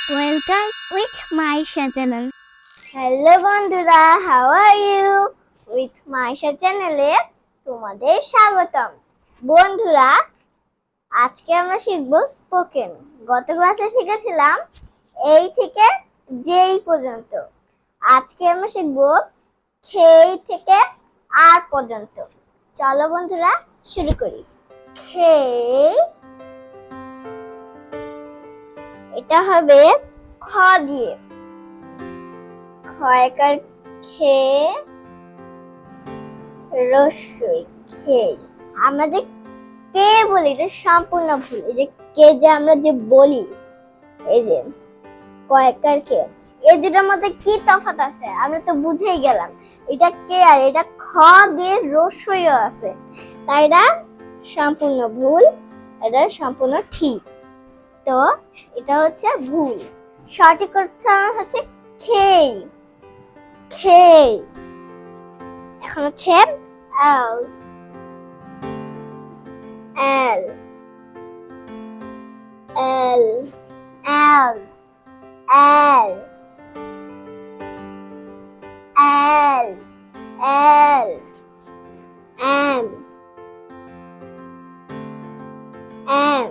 Welcome with my channel. Hello বন্ধুরা, how are you? With Maisha চ্যানেলে তোমাদের স্বাগতম। বন্ধুরা, আজকে আমরা শিখব স্পোকেন। গত ক্লাসে শিখেছিলাম এই থেকে যেই পর্যন্ত। আজকে আমরা শিখব খেই থেকে আর পর্যন্ত। চলো বন্ধুরা, শুরু করি। খেই, এটা হবে খ দিয়ে। খয়কার খে, রসই খেই। আমরা যে কে বলি এটা সম্পূর্ণ ভুল। এই যে কে যে আমরা যে বলি, এই যে কয়কার কে, এই দুটার মধ্যে কি তফাৎ আছে আমরা তো বুঝেই গেলাম। এটা কে আর এটা খ দিয়ে রসইও আছে, তাই এটা সম্পূর্ণ ভুল, এটা সম্পূর্ণ ঠিক। তো এটা হচ্ছে ভুল। সঠিক উচ্চারণ হচ্ছে খেই, খেই। এখন হচ্ছে এল, এল, এল, এল, এল, এল, এল, এম, এম,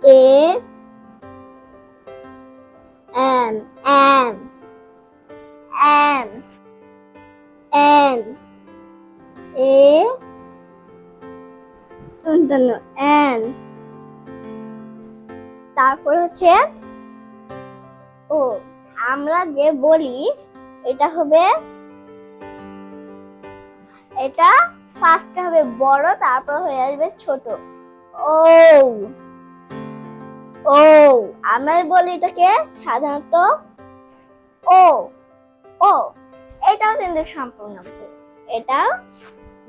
এ, এম, এম, এম, এন, এ, এন। তারপর হচ্ছে ও। আমরা যে বলি এটা হবে, এটা ফার্স্টে হবে বড়, তারপর হয়ে আসবে ছোট। ও, ও। আমরা বলি এটাকে সাধারণত ও, ও। এটাও কিন্তু সম্পূর্ণ ভুল, এটা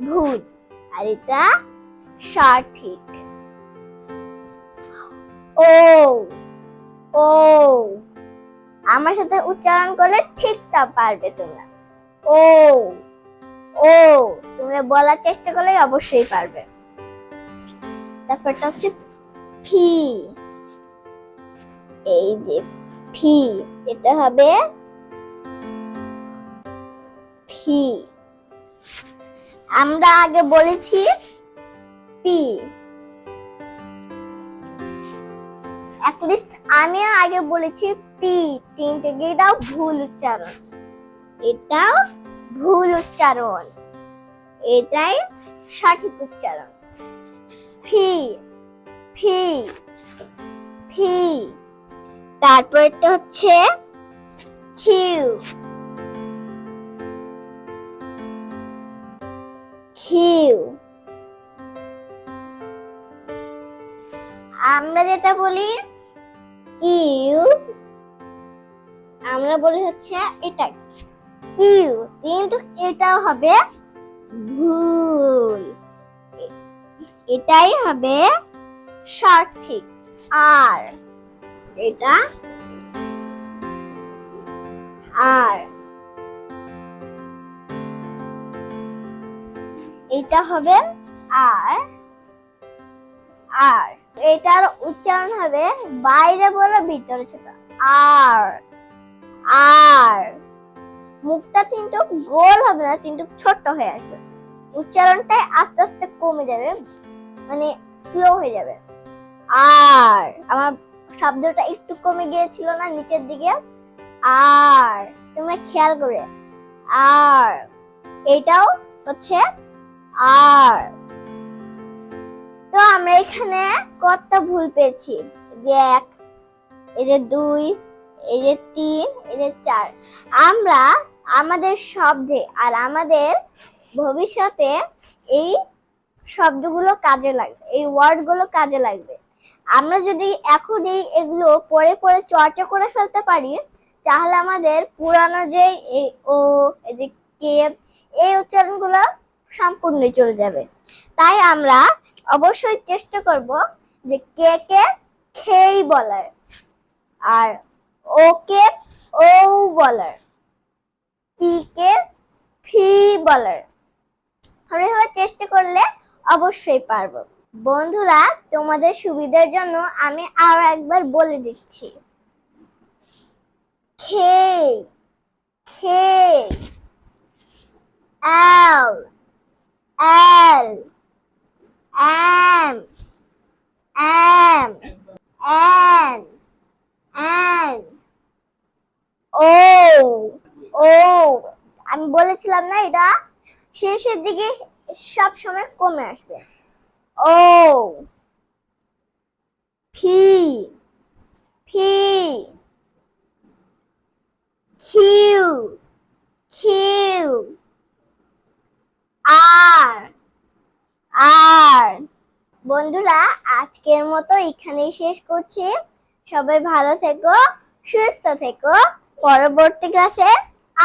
ভুল আর এটা সঠিক। ও, ও। আমার সাথে উচ্চারণ করলে ঠিকটা পারবে তোমরা। ও, ও। তোমরা বলার চেষ্টা করলে অবশ্যই পারবে। তারপরটা হচ্ছে ফি। এই যে ফি, এটা হবে ফি। আমরা আগে বলেছি পি, অ্যাটলিস্ট আমিও আগে বলেছি পি, কিন্তু এটাও ভুল উচ্চারণ, এটাও ভুল উচ্চারণ, এটাই সঠিক উচ্চারণ। ফি, ফি, ফি। তারপর এটা হচ্ছে কিউ, কিউ। আমরা যেটা বলি কিউ, আমরা বলি হচ্ছে এটা কিউ, কিন্তু এটাও হবে ভুল, এটাই হবে সঠিক। আর এটা আর, এটা হবে আর, আর। এটার উচ্চারণ হবে বাইরে বড় ভিতরে ছোট, আর, আর। মুখটা কিন্তু গোল হবে না, কিন্তু ছোট হয়ে আসবে, উচ্চারণটাই আস্তে আস্তে কমে যাবে, মানে স্লো হয়ে যাবে। আর আমার শব্দটা একটু কমে গিয়েছিল না নিচের দিকে, আর তোমরা খেয়াল করে, আর এটাও হচ্ছে আর। তো আমরা এখানে কতটা ভুল পেয়েছি, যে এক, এই যে দুই, এই যে তিন, এই যে চার। আমরা আমাদের শব্দে আর আমাদের ভবিষ্যতে এই শব্দগুলো কাজে লাগবে, এই ওয়ার্ডগুলো কাজে লাগবে। আমরা যদি এখনই এগুলো পড়ে পড়ে চর্চা করে ফেলতে পারি, তাহলে আমাদের পুরানো যে এই ও, এই যে কে, এই উচ্চারণগুলো সম্পূর্ণই চলে যাবে। তাই আমরা অবশ্যই চেষ্টা করব যে কে কে খেই বলার, আর ওকে ও বলার, পি কে ফি বলার। আমরা এভাবে চেষ্টা করলে অবশ্যই পারবো। বন্ধুরা, তোমাদের সুবিধার জন্য আমি আরো একবার বলে দিচ্ছি। K L M N O আমি বলেছিলাম না এটা শেষের দিকে সব সময় কমে আসবে। O P Q R বন্ধুরা আজকের মতো এখানেই শেষ করছি। সবাই ভালো থেকো, সুস্থ থেকো। পরবর্তী ক্লাসে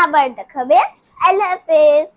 আবার দেখা হবে। আল্লাহ হাফেজ।